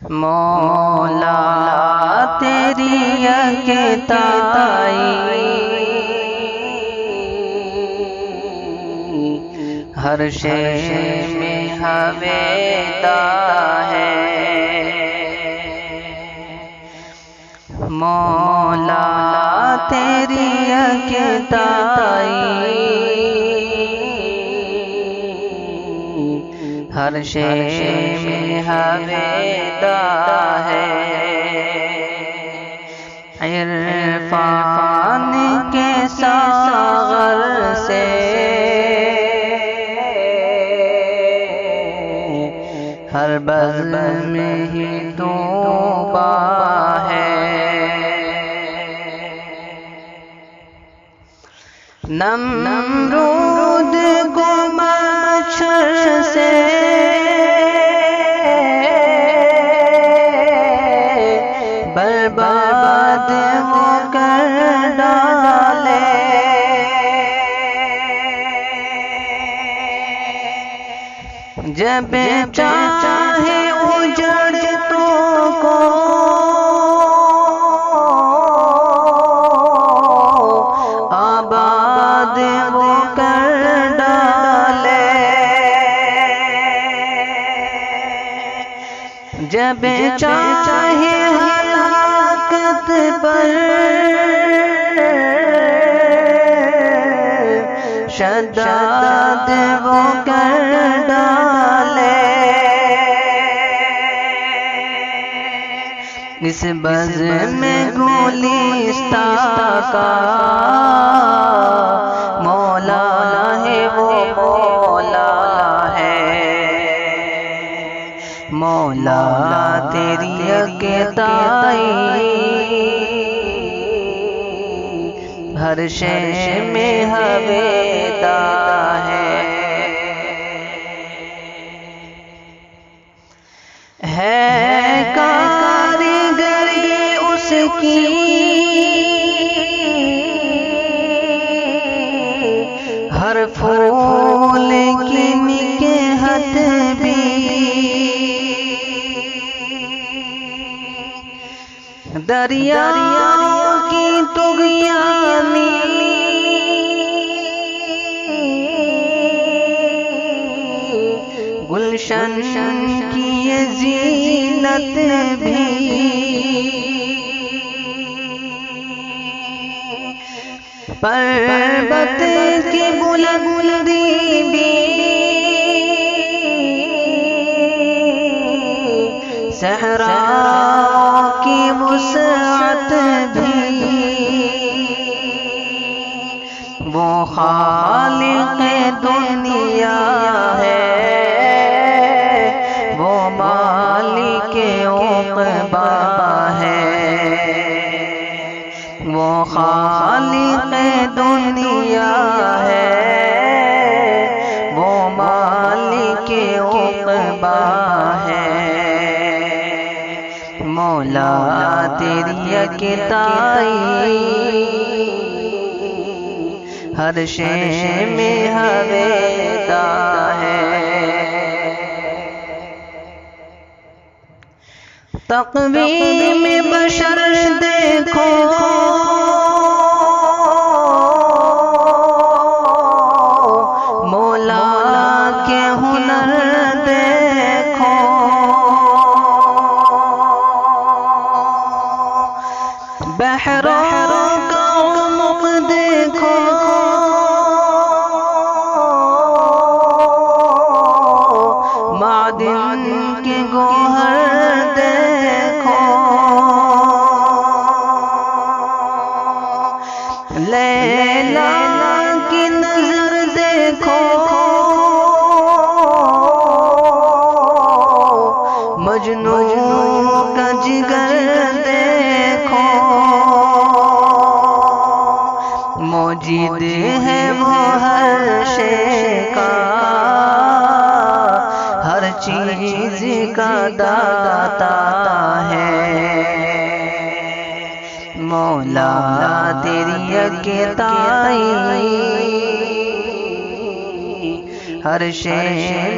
مولا تیری اکتائی ہر شے میں ہویدا ہے، مولا تیری اکتائی ہر شے میں ہویدا ہے، عرفان کے ساغر سے ہر بزم میں ہی توبہ ہے، نمرود کو مچھر سے برباد ہو کر ڈالے، جب چاہے اجڑتوں کو آباد ہو کر ڈالے، جب چاہے ہلاکت پر شداد ہو کر ڈالے، اس بزم میں گلستاں کا مولا ہے، وہ مولا ہے، مولا تیری اکتائی ہر شے میں ہویدا ہے کاریگری اس کی ہر پھول کی نکہت بھی، دریاؤں کی طغیانی گلشن کی یہ زینت بھی، پربت کی بلندی بھی، صحرا کی وسعت بھی، وہ خالق دنیا ہے، وہ مالک عقبا ہے، وہ خالق دنیا ہے، وہ مالک عقبا ہے، مولا تیری اکتائی ہر شے میں ہویدا ہے، تقویم بشر دیکھو مولا کے ہنر دیکھو، بحروں کا عمق دیکھو، معدن کے گوہر دیکھو، لیلا کی نظر دیکھو، مجنوں کا جگر دیکھو، موجود ہے وہ ہر شے کا، ہر چیز کا داتا ہے، مولا تیری اکتائی ہر شے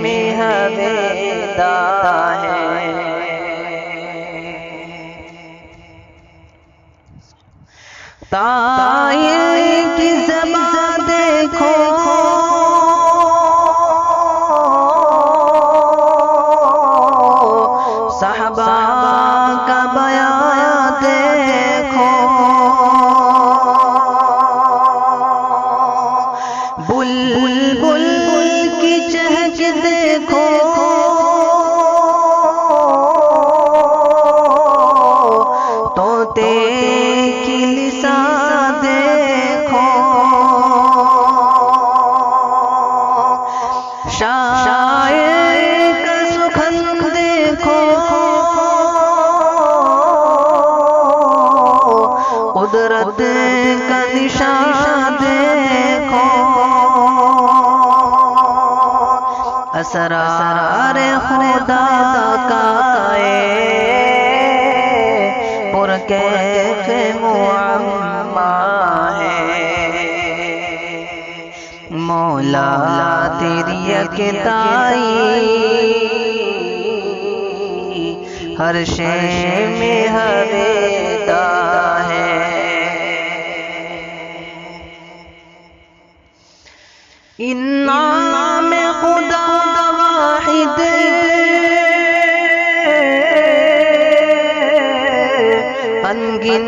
میں ہویدا ہے۔ اسرار خدا کا پرکیف معما ہے۔ مولا تیری یکتائی ہر شے میں ہویدا ہے۔ ان نام خدا واحد انگن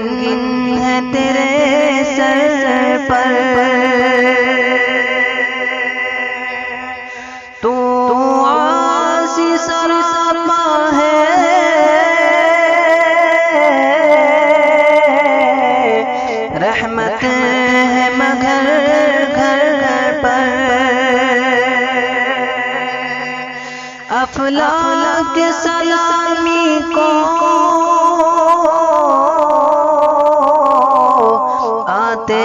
ہے تیرے سر پر، تو آسی سراپا ہے، رحمت ہے مگر گھر گھر پر، افلاک سلامی کو آتے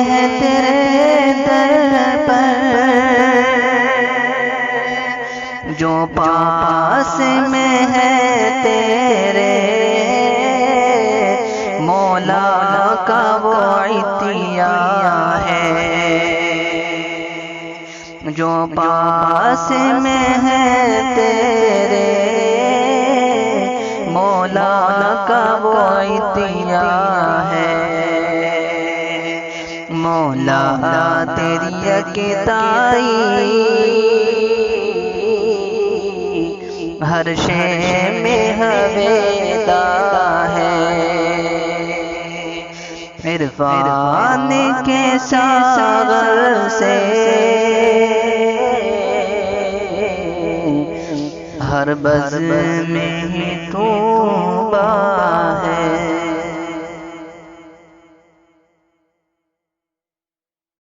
ہیں تیرے در پر، جو پاس میں ہے تیرے مولا کا وہ عطیہ ہے، جو پاس میں ہے تیرے مولا کا وہ عطیہ ہے۔ مولا تیری یکتائی ہر شے میں ہویدا ہے۔ عرفان کے ساغر سے ہر بزم میں ہی تو با ہے۔